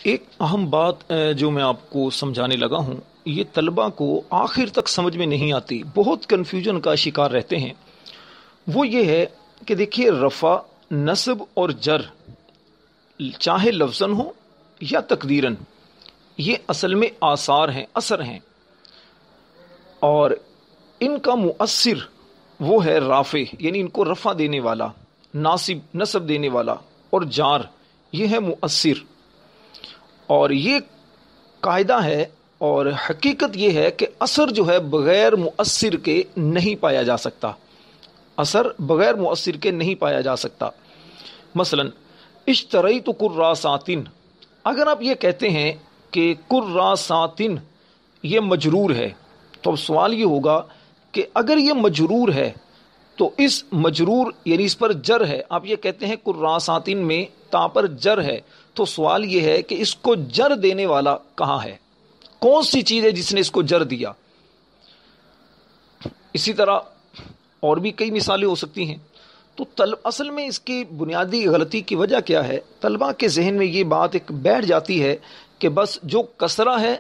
ایک اہم بات جو میں آپ کو سمجھانے لگا ہوں، یہ طلبہ کو آخر تک سمجھ میں نہیں آتی، بہت کنفیوژن کا شکار رہتے ہیں۔ وہ یہ ہے کہ دیکھیے، رفع، نصب اور جر چاہے لفظاً ہو یا تقدیراً، یہ اصل میں آثار ہیں، اثر ہیں، اور ان کا مؤثر وہ ہے رافع، یعنی ان کو رفع دینے والا، ناصب نصب دینے والا، اور جار یہ ہے مؤثر۔ اور یہ قاعدہ ہے اور حقیقت یہ ہے کہ اثر جو ہے بغیر مؤثر کے نہیں پایا جا سکتا، اثر بغیر مؤثر کے نہیں پایا جا سکتا۔ مثلا اشتریت کراساتن، اگر آپ یہ کہتے ہیں کہ کراساتن یہ مجرور ہے، تو اب سوال یہ ہوگا کہ اگر یہ مجرور ہے تو اس مجرور یعنی اس پر جر ہے، آپ یہ کہتے ہیں کراساتن میں تا پر جر ہے، تو سوال یہ ہے کہ اس کو جر دینے والا کہاں ہے، کون سی چیز ہے جس نے اس کو جر دیا۔ اسی طرح اور بھی کئی مثالیں ہو سکتی ہیں۔ تو اصل میں اس کی بنیادی غلطی کی وجہ کیا ہے؟ طلبہ کے ذہن میں یہ بات ایک بیٹھ جاتی ہے کہ بس جو کسرہ ہے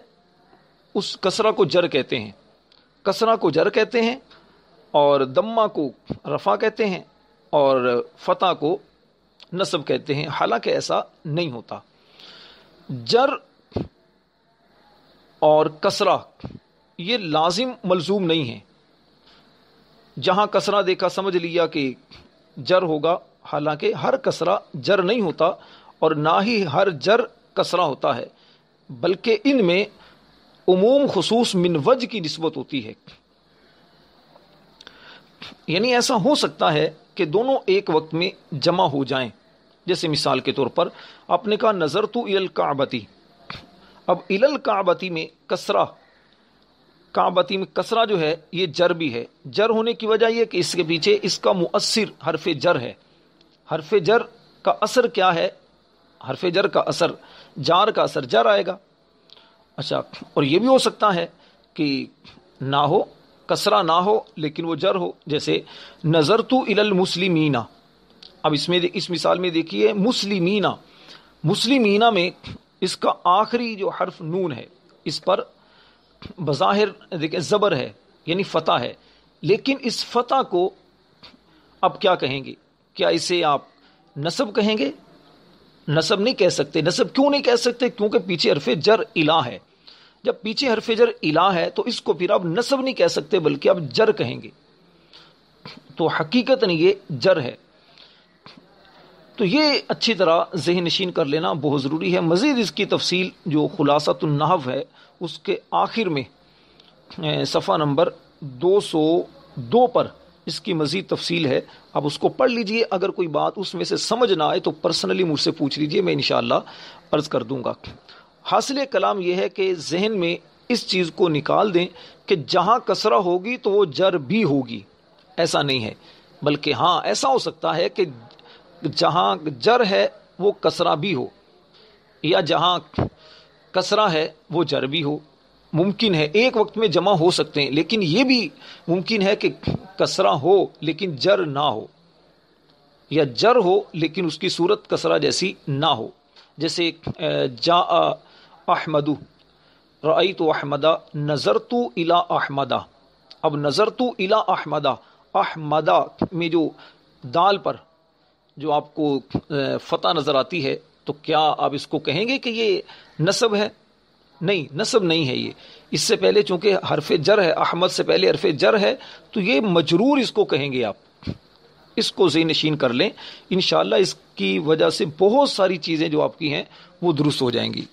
اس کسرہ کو جر کہتے ہیں، کسرہ کو جر کہتے ہیں، اور دمہ کو رفع کہتے ہیں، اور فتح کو نصب کہتے ہیں، حالانکہ ایسا نہیں ہوتا۔ جر اور کسرہ یہ لازم ملزوم نہیں ہے، جہاں کسرہ دیکھا سمجھ لیا کہ جر ہوگا، حالانکہ ہر کسرہ جر نہیں ہوتا اور نہ ہی ہر جر کسرہ ہوتا ہے، بلکہ ان میں عموم خصوص من وجہ کی نسبت ہوتی ہے۔ یعنی ایسا ہو سکتا ہے کہ دونوں ایک وقت میں جمع ہو جائیں، جیسے مثال کے طور پر آپ نے کہا نظرت الی الکعبتی، اب الی الکعبتی میں کسرہ، کعبتی میں کسرہ جو ہے یہ جر بھی ہے، جر ہونے کی وجہ یہ کہ اس کے پیچھے اس کا مؤثر حرف جر ہے۔ حرف جر کا اثر کیا ہے؟ حرف جر کا اثر، جار کا اثر جر آئے گا۔ اچھا، اور یہ بھی ہو سکتا ہے کہ نہ ہو، کسرہ نہ ہو لیکن وہ جر ہو، جیسے نظرت الی المسلمین۔ اب اس مثال میں دیکھیے مسلمین، مسلمین میں اس کا آخری جو حرف نون ہے اس پر بظاہر دیکھیں زبر ہے، یعنی فتح ہے، لیکن اس فتح کو اب کیا کہیں گے؟ کیا اسے آپ نصب کہیں گے؟ نصب نہیں کہہ سکتے۔ نصب کیوں نہیں کہہ سکتے؟ کیونکہ پیچھے حرف جر الہ ہے۔ جب پیچھے حرف جر الہ ہے تو اس کو پھر آپ نصب نہیں کہہ سکتے بلکہ آپ جر کہیں گے، تو حقیقت نہیں یہ جر ہے۔ تو یہ اچھی طرح ذہن نشین کر لینا بہت ضروری ہے۔ مزید اس کی تفصیل جو خلاصۃ النحو ہے اس کے آخر میں صفحہ نمبر 202 پر اس کی مزید تفصیل ہے، آپ اس کو پڑھ لیجئے۔ اگر کوئی بات اس میں سے سمجھ نہ آئے تو پرسنلی مجھ سے پوچھ لیجئے، میں انشاءاللہ عرض کر دوں گا۔ حاصل کلام یہ ہے کہ ذہن میں اس چیز کو نکال دیں کہ جہاں کسرہ ہوگی تو وہ جر بھی ہوگی، ایسا نہیں ہے، بلکہ ہاں ایسا ہو سکتا ہے کہ جہاں جر ہے وہ کسرہ بھی ہو، یا جہاں کسرہ ہے وہ جر بھی ہو، ممکن ہے ایک وقت میں جمع ہو سکتے ہیں، لیکن یہ بھی ممکن ہے کہ کسرہ ہو لیکن جر نہ ہو، یا جر ہو لیکن اس کی صورت کسرہ جیسی نہ ہو، جیسے جاء احمد، رأیت احمد، نظرت الی احمد۔ اب نظرت الی احمد، احمد میں جو دال پر جو آپ کو فتح نظر آتی ہے، تو کیا آپ اس کو کہیں گے کہ یہ نصب ہے؟ نہیں، نصب نہیں ہے یہ۔ اس سے پہلے چونکہ حرف جر ہے، احمد سے پہلے حرف جر ہے، تو یہ مجرور اس کو کہیں گے آپ۔ اس کو ذہن نشین کر لیں، انشاءاللہ اس کی وجہ سے بہت ساری چیزیں جو آپ کی ہیں وہ درست ہو جائیں گی۔